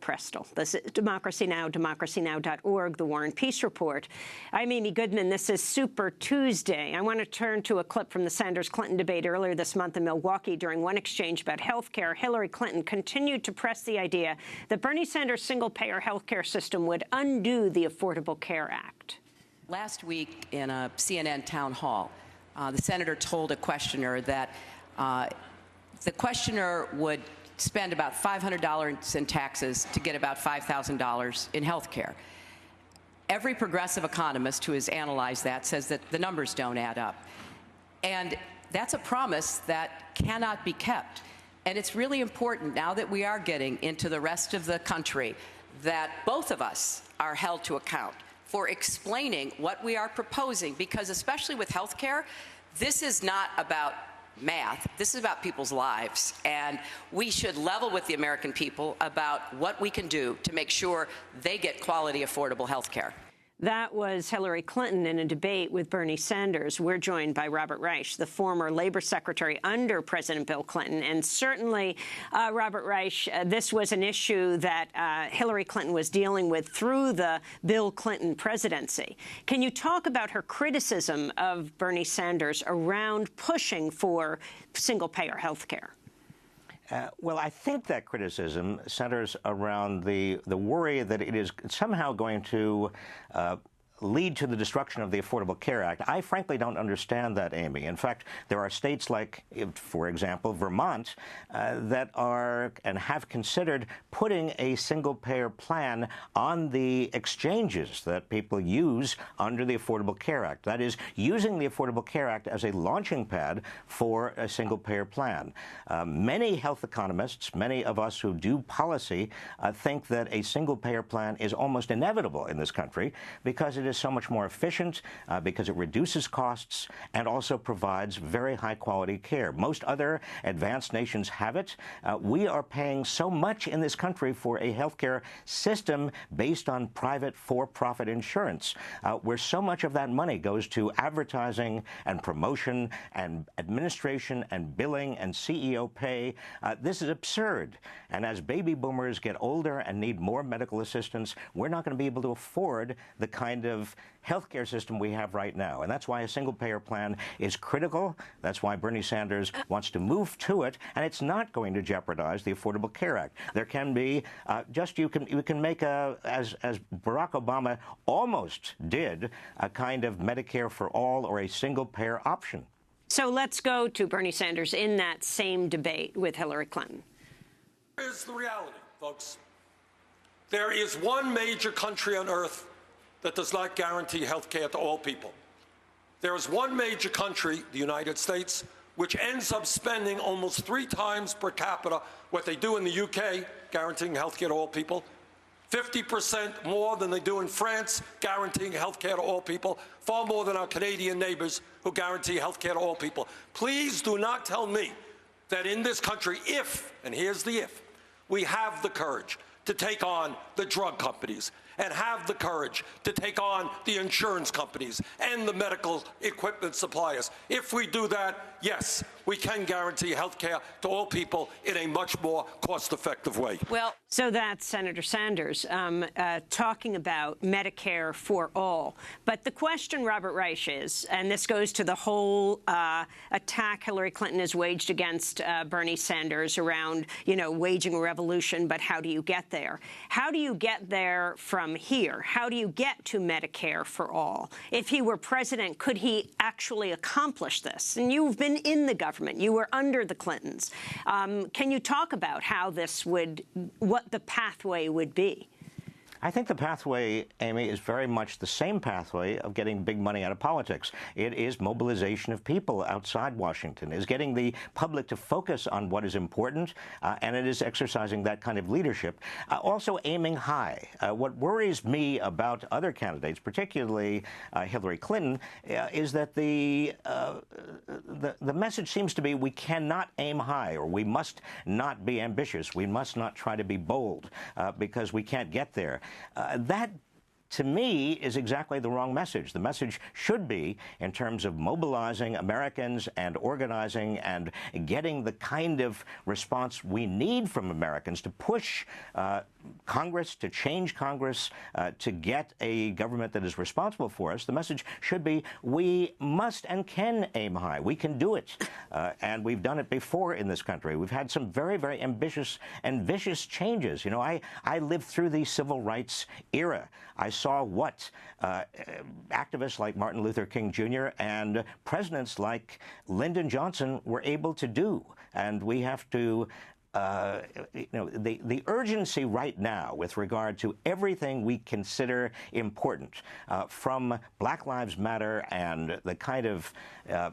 Prestel. This is Democracy Now!, democracynow.org, The War and Peace Report. I'm Amy Goodman. This is Super Tuesday. I want to turn to a clip from the Sanders-Clinton debate earlier this month in Milwaukee. During one exchange about health care, Hillary Clinton continued to press the idea that Bernie Sanders' single-payer health care system would undo the Affordable Care Act. Last week in a CNN town hall, the senator told a questioner that the questioner would spend about $500 in taxes to get about $5,000 in health care. Every progressive economist who has analyzed that says that the numbers don't add up. And that's a promise that cannot be kept. And it's really important, now that we are getting into the rest of the country, that both of us are held to account for explaining what we are proposing, because especially with health care, this is not about math. This is about people's lives, and we should level with the American people about what we can do to make sure they get quality, affordable health care. That was Hillary Clinton in a debate with Bernie Sanders. We're joined by Robert Reich, the former labor secretary under President Bill Clinton. And certainly, Robert Reich, this was an issue that Hillary Clinton was dealing with through the Bill Clinton presidency. Can you talk about her criticism of Bernie Sanders around pushing for single-payer health care? Well, I think that criticism centers around the worry that it is somehow going to lead to the destruction of the Affordable Care Act. I frankly don't understand that, Amy. In fact, there are states like, for example, Vermont, that are and have considered putting a single-payer plan on the exchanges that people use under the Affordable Care Act. That is, using the Affordable Care Act as a launching pad for a single-payer plan. Many health economists, many of us who do policy, think that a single-payer plan is almost inevitable in this country because it is so much more efficient, because it reduces costs and also provides very high-quality care. Most other advanced nations have it. We are paying so much in this country for a healthcare system based on private for-profit insurance, where so much of that money goes to advertising and promotion and administration and billing and CEO pay. This is absurd. And as baby boomers get older and need more medical assistance, we're not going to be able to afford the kind of healthcare system we have right now. And that's why a single-payer plan is critical. That's why Bernie Sanders wants to move to it, and it's not going to jeopardize the Affordable Care Act. There can be you can make as Barack Obama almost did, a kind of Medicare for all or a single-payer option. So let's go to Bernie Sanders in that same debate with Hillary Clinton. Here's the reality, folks. There is one major country on earth that does not guarantee health care to all people. There is one major country, the United States, which ends up spending almost 3 times per capita what they do in the UK, guaranteeing health care to all people, 50% more than they do in France, guaranteeing health care to all people, far more than our Canadian neighbors who guarantee health care to all people. Please do not tell me that in this country, if, and here's the if, we have the courage to take on the drug companies and have the courage to take on the insurance companies and the medical equipment suppliers. If we do that, yes, we can guarantee health care to all people in a much more cost-effective way. Well, so that's Senator Sanders talking about Medicare for all. But the question, Robert Reich, is, and this goes to the whole attack Hillary Clinton has waged against Bernie Sanders around, waging a revolution, but how do you get there? How do you get there from here? How do you get to Medicare for all? If he were president, could he actually accomplish this? And you've been in the government. You were under the Clintons. Can you talk about how this would, what the pathway would be? I think the pathway, Amy, is very much the same pathway of getting big money out of politics. It is mobilization of people outside Washington, is getting the public to focus on what is important, and it is exercising that kind of leadership. Also aiming high. What worries me about other candidates, particularly Hillary Clinton, is that the message seems to be we cannot aim high, or we must not be ambitious. We must not try to be bold because we can't get there. That to me, is exactly the wrong message. The message should be in terms of mobilizing Americans and organizing and getting the kind of response we need from Americans to push Congress, to change Congress, to get a government that is responsible for us. The message should be we must and can aim high. We can do it. And we've done it before in this country. We've had some very, very ambitious and vicious changes. You know, I lived through the civil rights era. I saw what activists like Martin Luther King Jr. and presidents like Lyndon Johnson were able to do. And we have to the urgency right now with regard to everything we consider important, from Black Lives Matter and the kind of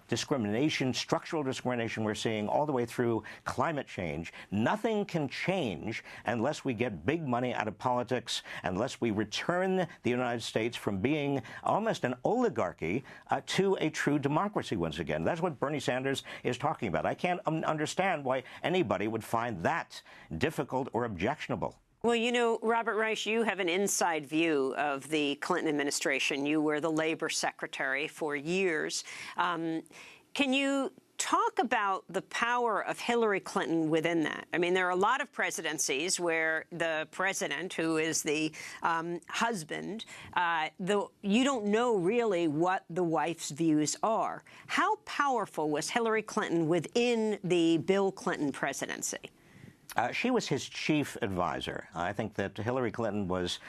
discrimination, structural discrimination we're seeing all the way through climate change. Nothing can change unless we get big money out of politics, unless we return the United States from being almost an oligarchy to a true democracy once again. That's what Bernie Sanders is talking about. I can't understand why anybody would find that difficult or objectionable. Well, you know, Robert Reich, you have an inside view of the Clinton administration. You were the labor secretary for years. Can you talk about the power of Hillary Clinton within that? I mean, there are a lot of presidencies where the president, who is the husband, you don't know really what the wife's views are. How powerful was Hillary Clinton within the Bill Clinton presidency? She was his chief advisor. I think that Hillary Clinton was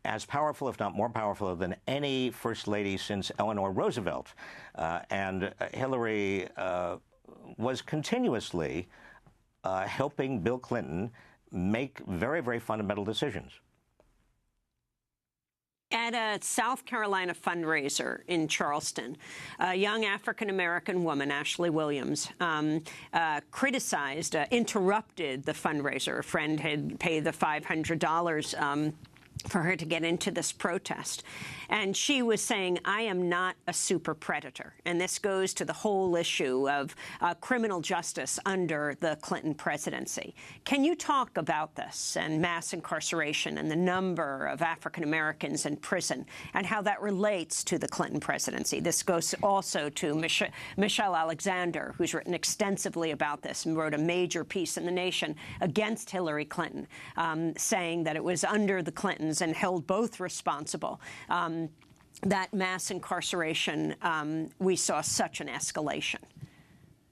as powerful, if not more powerful, than any first lady since Eleanor Roosevelt. And Hillary was continuously helping Bill Clinton make very, very fundamental decisions. At a South Carolina fundraiser in Charleston, a young African-American woman, Ashley Williams, criticized, interrupted the fundraiser. A friend had paid the $500 for her to get into this protest. And she was saying, I am not a super predator. And this goes to the whole issue of criminal justice under the Clinton presidency. Can you talk about this and mass incarceration and the number of African Americans in prison and how that relates to the Clinton presidency? This goes also to Michelle Alexander, who's written extensively about this and wrote a major piece in The Nation against Hillary Clinton, saying that it was under the Clintons and held both responsible. That mass incarceration, we saw such an escalation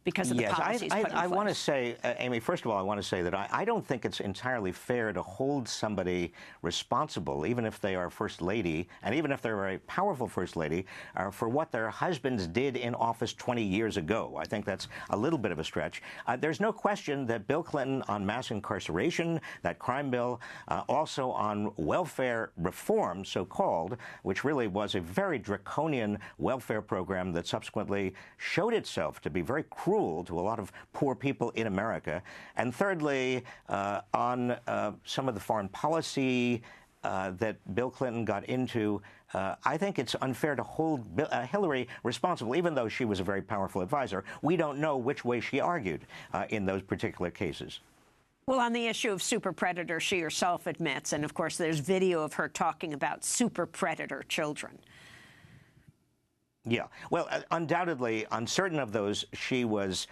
because of the policies put in place. I want to say, Amy, first of all, I want to say that I don't think it's entirely fair to hold somebody responsible, even if they are First Lady, and even if they're a very powerful First Lady, for what their husbands did in office 20 years ago. I think that's a little bit of a stretch. There's no question that Bill Clinton on mass incarceration, that crime bill, also on welfare reform, so-called, which really was a very draconian welfare program that subsequently showed itself to be very cruel to a lot of poor people in America. And thirdly, on some of the foreign policy that Bill Clinton got into, I think it's unfair to hold Hillary responsible, even though she was a very powerful advisor. We don't know which way she argued in those particular cases. Well, on the issue of super predator, she herself admits, and of course there's video of her talking about super predator children. Yeah. Well, undoubtedly, on certain of those, she was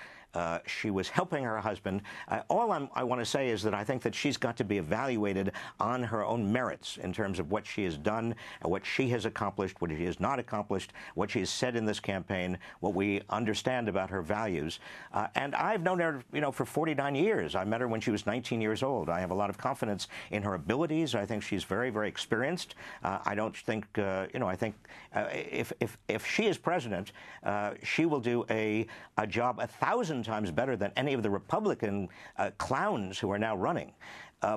helping her husband. All I want to say is that I think that she's got to be evaluated on her own merits in terms of what she has done, and what she has accomplished, what she has not accomplished, what she has said in this campaign, what we understand about her values. And I've known her, for 49 years. I met her when she was 19 years old. I have a lot of confidence in her abilities. I think she's very, very experienced. I don't think, I think if she is president, she will do a job 1,000 times better than any of the Republican clowns who are now running.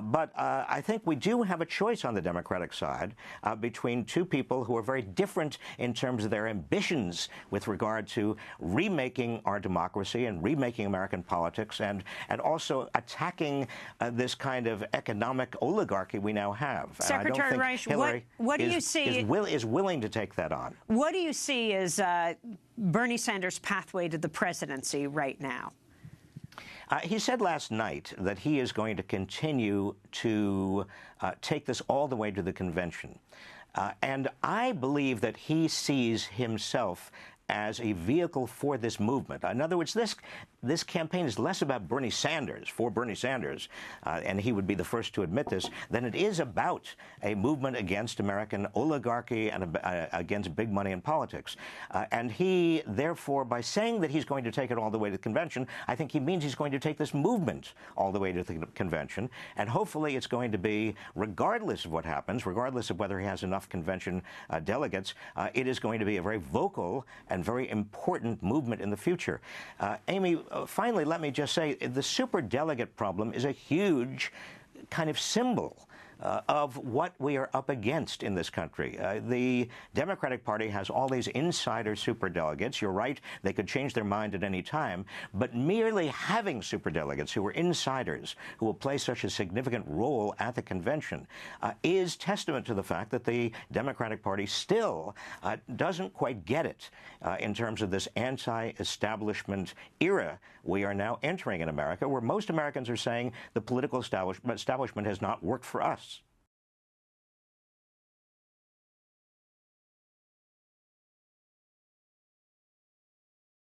But I think we do have a choice on the Democratic side between two people who are very different in terms of their ambitions with regard to remaking our democracy and remaking American politics, and also attacking this kind of economic oligarchy we now have. Secretary Reich, what do you see is willing to take that on? What do you see as Bernie Sanders' pathway to the presidency right now? He said last night that he is going to continue to take this all the way to the convention. And I believe that he sees himself as a vehicle for this movement. In other words, this campaign is less about Bernie Sanders, and he would be the first to admit this, than it is about a movement against American oligarchy and against big money in politics. And he, therefore, by saying that he's going to take it all the way to the convention, I think he means he's going to take this movement all the way to the convention. And hopefully it's going to be, regardless of what happens, regardless of whether he has enough convention delegates, it is going to be a very vocal and very important movement in the future. Amy, finally, let me just say the superdelegate problem is a huge kind of symbol of what we are up against in this country. The Democratic Party has all these insider superdelegates. You're right, they could change their mind at any time, but merely having superdelegates who are insiders, who will play such a significant role at the convention, is testament to the fact that the Democratic Party still doesn't quite get it in terms of this anti-establishment era we are now entering in America, where most Americans are saying the political establishment has not worked for us.